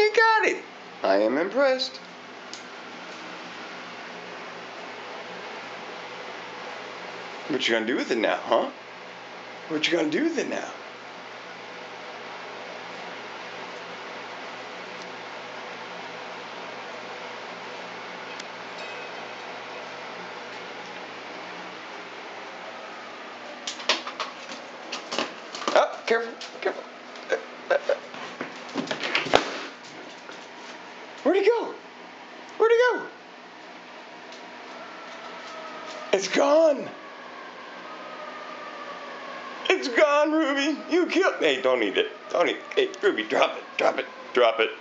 You got it. I am impressed. What you gonna do with it now, huh? What you gonna do with it now? Oh, careful, careful. Where'd he go? Where'd he go? It's gone. It's gone, Ruby. You killed. Hey, don't eat it. Don't eat. Hey, Ruby, drop it. Drop it. Drop it.